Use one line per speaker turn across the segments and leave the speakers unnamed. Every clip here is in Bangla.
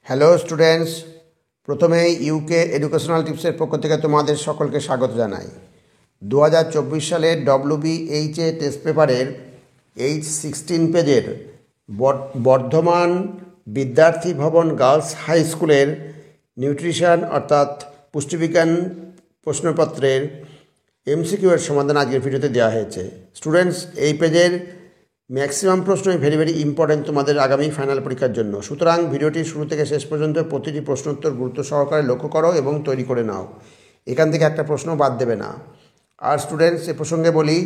হ্যালো স্টুডেন্টস, প্রথমেই ইউকে এডুকেশনাল টিপসের পক্ষ থেকে তোমাদের সকলকে স্বাগত জানাই। 2024 সালের WBHA টেস্ট পেপারের H16 পেজের বর্ধমান বিদ্যার্থী ভবন গার্লস হাই স্কুলের নিউট্রিশন অর্থাৎ পুষ্টিবিজ্ঞান প্রশ্নপত্রের MCQ এর সমাধান আজকের ভিডিওতে দেওয়া হয়েছে। স্টুডেন্টস, এই পেজের ম্যাক্সিমাম প্রশ্নই ভেরি ইম্পর্টেন্ট তোমাদের আগামী ফাইনাল পরীক্ষার জন্য। সুতরাং ভিডিওটি শুরু থেকে শেষ পর্যন্ত প্রতিটি প্রশ্নোত্তর গুরুত্ব সহকারে লক্ষ্য করো এবং তৈরি করে নাও। এখান থেকে একটা প্রশ্ন বাদ দেবে না। আর স্টুডেন্টস, এ প্রসঙ্গে বলি,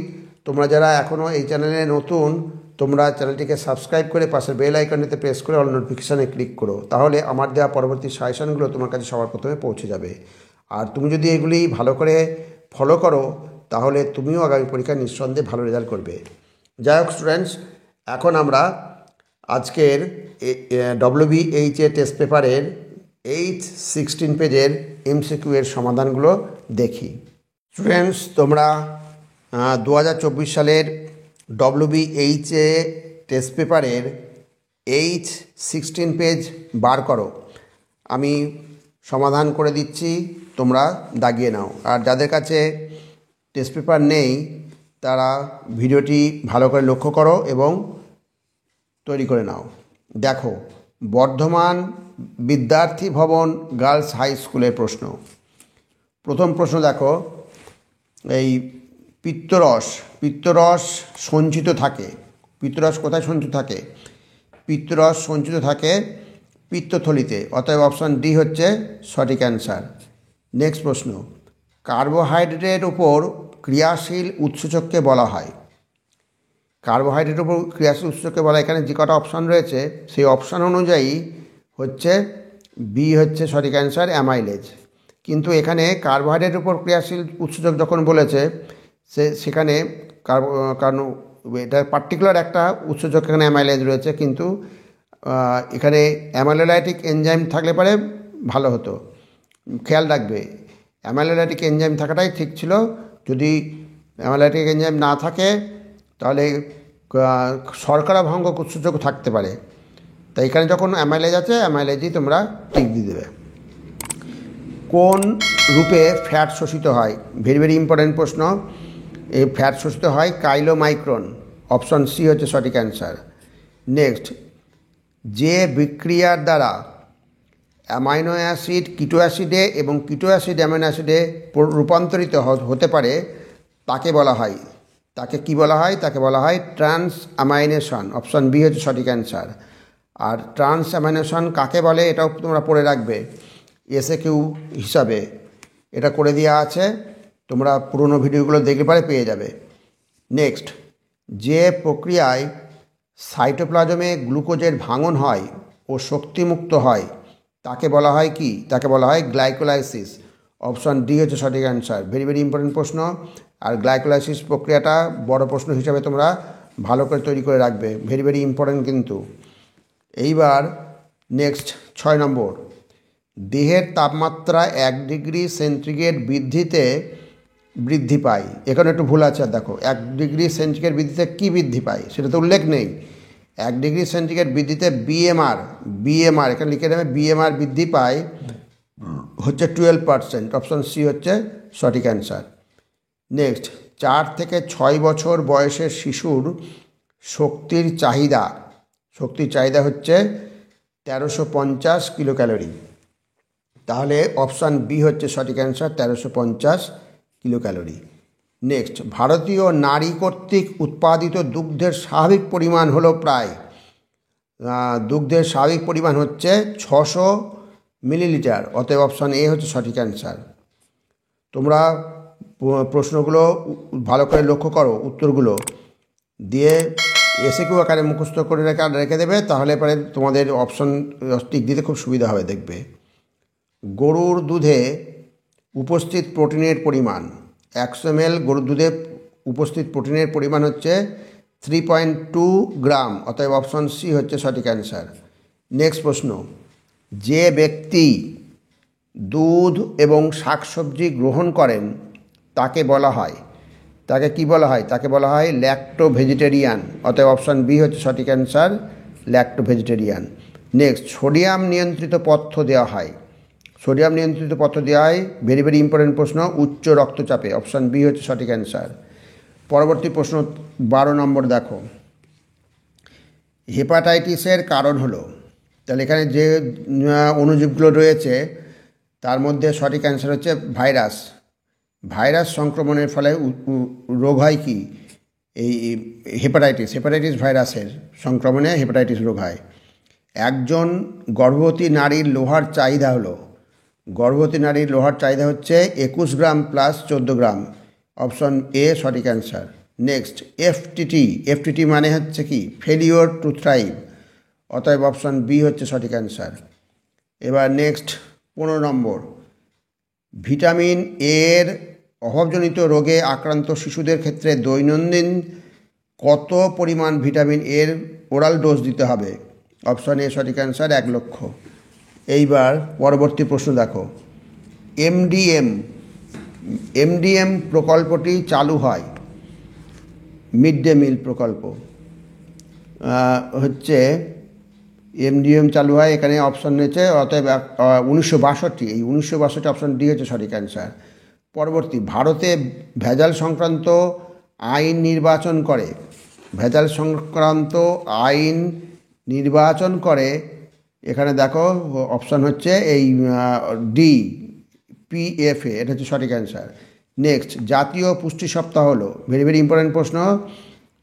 তোমরা যারা এখনও এই চ্যানেলে নতুন, তোমরা চ্যানেলটিকে সাবস্ক্রাইব করে পাশের বেল আইকনটিতে প্রেস করে অল নোটিফিকেশানে ক্লিক করো। তাহলে আমার দেওয়া পরবর্তী সাজেশনগুলো তোমার কাছে সবার প্রথমে পৌঁছে যাবে। আর তুমি যদি এগুলি ভালো করে ফলো করো তাহলে তুমিও আগামী পরীক্ষায় নিঃসন্দেহে ভালো রেজাল্ট করবে। যাই হোক স্টুডেন্টস, এখন আমরা আজকের WBHA টেস্ট পেপারের H16 পেজের MCQ এর সমাধানগুলো দেখি। স্টুডেন্টস, তোমরা 2024 সালের WBHA টেস্ট পেপারের H16 পেজ বার করো। আমি সমাধান করে দিচ্ছি, তোমরা দাগিয়ে নাও। আর যাদের কাছে টেস্ট পেপার নেই তারা ভিডিওটি ভালো করে লক্ষ্য করো এবং তৈরি করে নাও। দেখো, বর্ধমান বিদ্যার্থী ভবন গার্লস হাই স্কুলের প্রশ্ন। প্রথম প্রশ্ন দেখো, এই পিত্তরস সঞ্চিত থাকে। পিত্তরস কোথায় সঞ্চিত থাকে? পিত্তরস সঞ্চিত থাকে পিত্তথলিতে, অতএব অপশান ডি হচ্ছে সঠিক অ্যান্সার। নেক্সট প্রশ্ন, কার্বোহাইড্রেটের উপর ক্রিয়াশীল উৎসেচককে বলা হয়। কার্বোহাইড্রেটের উপর ক্রিয়াশীল উৎসেচককে বলা হয়। এখানে যে কটা অপশান রয়েছে সেই অপশান অনুযায়ী হচ্ছে বি হচ্ছে সঠিক অ্যান্সার, অ্যামাইলেজ। কিন্তু এখানে কার্বোহাইড্রেটের উপর ক্রিয়াশীল উৎসেচক যখন বলেছে সেখানে কারণ এটা পার্টিকুলার একটা উৎসেচক এখানে অ্যামাইলেজ রয়েছে, কিন্তু এখানে অ্যামাইলোলাইটিক এনজাইম থাকলে পরে ভালো হতো। খেয়াল রাখবে, অ্যামাইলোলাইটিক এনজাইম থাকাটাই ঠিক ছিল। যদি অ্যামাইলোলাইটিক এনজাইম না থাকে তাহলে শর্করা ভঙ্গক উৎসেচক থাকতে পারে। তাই এখানে যখন অ্যামাইলেজ আছে, অ্যামাইলেজই তোমরা টিক দিয়ে দেবে। কোন রূপে ফ্যাট শোষিত হয়? ভেরি ইম্পর্টেন্ট প্রশ্ন। এই ফ্যাট শোষিত হয় কাইলোমাইক্রন, অপশন সি হচ্ছে সঠিক অ্যান্সার। নেক্সট, যে বিক্রিয়ার দ্বারা অ্যামাইনো অ্যাসিড কিটো অ্যাসিডে এবং কিটো অ্যাসিড অ্যামাইনো অ্যাসিডে রূপান্তরিত হতে পারে তাকে বলা হয়, তাকে কি বলা হয়? তাকে বলা হয় ট্রান্স অ্যামাইনেশন, অপশন বি হচ্ছে সঠিক অ্যান্সার। আর ট্রান্স অ্যামাইনেশন কাকে বলে এটাও তোমরা পড়ে রাখবে, SAQ হিসাবে এটা করে দেওয়া আছে, তোমরা পুরনো ভিডিওগুলো দেখলে পরে পেয়ে যাবে। নেক্সট, যে প্রক্রিয়ায় সাইটোপ্লাজমে গ্লুকোজের ভাঙন হয় ও শক্তিমুক্ত হয় তাকে বলা হয় কি? তাকে বলা হয় গ্লাইকোলাইসিস, অপশন ডি হচ্ছে সঠিক অ্যান্সার। ভেরি ইম্পর্টেন্ট প্রশ্ন। আর গ্লাইকোলাইসিস প্রক্রিয়াটা বড় প্রশ্ন হিসাবে তোমরা ভালো করে তৈরি করে রাখবে, ভেরি ইম্পর্টেন্ট কিন্তু। এইবার নেক্সট 6 নম্বর, দেহের তাপমাত্রা 1 ডিগ্রি সেন্টিগ্রেড বৃদ্ধিতে বৃদ্ধি পায়। এখানে একটু ভুল আছে। দেখো, 1 ডিগ্রি সেন্টিগ্রেড বৃদ্ধিতে কি বৃদ্ধি পায় সেটা তো উল্লেখ নেই। 1 ডিগ্রি সেন্টিগ্রেড বৃদ্ধিতে বিএমআর এখানে লিখে দেবে, বিএমআর বৃদ্ধি পায় হচ্ছে 12%, অপশন সি হচ্ছে সঠিক অ্যান্সার। নেক্সট, 4 থেকে 6 বছর বয়সের শিশুর শক্তির চাহিদা হচ্ছে 1350 কিলো ক্যালোরি। তাহলে অপশান বি হচ্ছে সঠিক অ্যান্সার, 1350 কিলো ক্যালোরি। নেক্সট, ভারতীয় নারী কর্তৃক উৎপাদিত দুগ্ধের স্বাভাবিক পরিমাণ হলো প্রায়, দুগ্ধের স্বাভাবিক পরিমাণ হচ্ছে 600 মিলিলিটার, অতএব অপশান এ হচ্ছে সঠিক অ্যান্সার। তোমরা প্রশ্নগুলো ভালো করে লক্ষ্য করো, উত্তরগুলো দিয়ে SAQ আকারে মুখস্থ করে রেখে দেবে, তাহলে পরে তোমাদের অপশন টিক দিতে খুব সুবিধা হবে। দেখবে, গরুর দুধে উপস্থিত প্রোটিনের পরিমাণ 100 ml, গরুর দুধে উপস্থিত প্রোটিনের পরিমাণ হচ্ছে 3.2 গ্রাম, অতএব অপশন সি হচ্ছে সঠিক অ্যান্সার। নেক্সট প্রশ্ন, যে ব্যক্তি দুধ এবং শাকসবজি গ্রহণ করেন তাকে বলা হয়, তাকে কি বলা হয়? তাকে বলা হয় ল্যাক্টো ভেজিটেরিয়ান। অতএব অপশান বি হচ্ছে সঠিক answer, lacto vegetarian. Next, sodium নিয়ন্ত্রিত পথ্য দেওয়া হয়। সোডিয়াম নিয়ন্ত্রিত পথ্য দেওয়া হয়, ভেরি ভেরি ইম্পর্টেন্ট প্রশ্ন, উচ্চ রক্তচাপে। অপশান বি হচ্ছে সঠিক অ্যান্সার। পরবর্তী প্রশ্ন 12 নম্বর দেখো, হেপাটাইটিসের কারণ হলো, তাহলে এখানে যে অণুজীবগুলো রয়েছে তার মধ্যে সঠিক অ্যান্সার হচ্ছে ভাইরাস। ভাইরাস সংক্রমণের ফলে রোগ হয় কি? এই হেপাটাইটিস ভাইরাসের সংক্রমণে হেপাটাইটিস রোগ হয়। একজন গর্ভবতী নারীর লোহার চাহিদা হলো, গর্ভবতী নারীর লোহার চাহিদা হচ্ছে 21 গ্রাম প্লাস 14 গ্রাম। অপশন এ সঠিক অ্যান্সার। নেক্সট, এফটিটি মানে হচ্ছে কি? Failure two thrive. অতএব অপশন বি হচ্ছে সঠিক অ্যান্সার। এবার নেক্সট 15 নম্বর, ভিটামিন এর অভাবজনিত রোগে আক্রান্ত শিশুদের ক্ষেত্রে দৈনন্দিন কত পরিমাণ ভিটামিন এর ওরাল ডোজ দিতে হবে? অপশন এ সঠিক অ্যান্সার, 1 লক্ষ। এইবার পরবর্তী প্রশ্ন দেখো, এমডিএম প্রকল্পটি চালু হয়, মিড ডে মিল প্রকল্প হচ্ছে এমডিএম চালু হয়, এখানে অপশন রয়েছে, অতএব 1962। এই 1962 অপশন ডি হচ্ছে সঠিক অ্যান্সার। পরবর্তী, ভারতে ভেজাল সংক্রান্ত আইন নির্বাচন করে, ভেজাল সংক্রান্ত আইন নির্বাচন করে, এখানে দেখো অপশান হচ্ছে এই ডি, পিএফএ, এটা হচ্ছে সঠিক অ্যান্সার। নেক্সট, জাতীয় পুষ্টি সপ্তাহ হলো, ভেরি ভেরি ইম্পর্টেন্ট প্রশ্ন,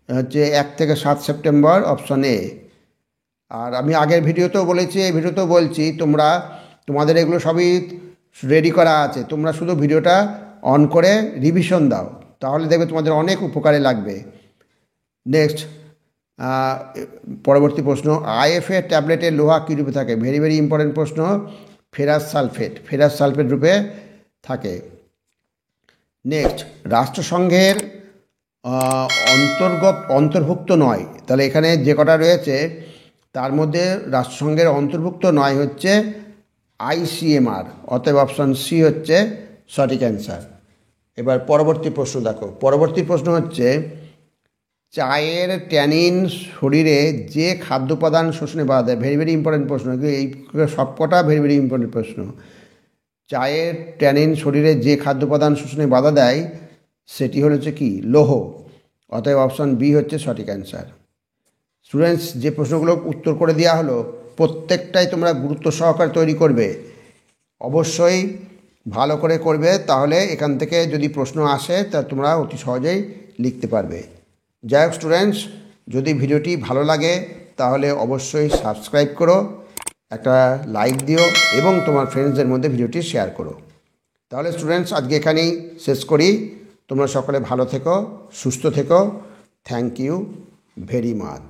হচ্ছে 1 থেকে 7 সেপ্টেম্বর। Option A. আর আমি আগের ভিডিওতেও বলেছি, এই ভিডিওতেও বলছি, তোমাদের এগুলো সবই রেডি করা আছে, তোমরা শুধু ভিডিওটা অন করে রিভিশন দাও, তাহলে দেখবে তোমাদের অনেক উপকারে লাগবে। নেক্সট, পরবর্তী প্রশ্ন, আইএফএ ট্যাবলেটের লোহা কী রূপে থাকে? ভেরি ভেরি ইম্পর্টেন্ট প্রশ্ন, ফেরাস সালফেট রূপে থাকে। নেক্সট, রাষ্ট্রসংঘের অন্তর্ভুক্ত নয়, তাহলে এখানে যে কটা রয়েছে তার মধ্যে রাষ্ট্রসংঘের অন্তর্ভুক্ত নয় হচ্ছে ICMR। অতএব অপশন সি হচ্ছে সঠিক অ্যান্সার। এবার পরবর্তী প্রশ্ন দেখো, পরবর্তী প্রশ্ন হচ্ছে, চায়ের ট্যানিন শরীরে যে খাদ্য উপাদান শোষণে বাধা দেয়। ভেরি ভেরি ইম্পর্টেন্ট প্রশ্ন, এই সবকটা ভেরি ভেরি ইম্পর্টেন্ট প্রশ্ন। চায়ের ট্যানিন শরীরে যে খাদ্য উপাদান শোষণে বাধা দেয় সেটি হচ্ছে কি? লৌহ। অতএব অপশন বি হচ্ছে সঠিক অ্যান্সার। স্টুডেন্টস, যে প্রশ্নগুলো উত্তর করে দেওয়া হলো প্রত্যেকটাই তোমরা গুরুত্ব সহকারে তৈরি করবে, অবশ্যই ভালো করে করবে, তাহলে এখান থেকে যদি প্রশ্ন আসে তা তোমরা অতি সহজেই লিখতে পারবে। যাই হোক স্টুডেন্টস, যদি ভিডিওটি ভালো লাগে তাহলে অবশ্যই সাবস্ক্রাইব করো, একটা লাইক দিও এবং তোমার ফ্রেন্ডসদের মধ্যে ভিডিওটি শেয়ার করো। তাহলে স্টুডেন্টস, আজকে এখানেই শেষ করি। তোমরা সকলে ভালো থেকো, সুস্থ থেকো। Thank you very much.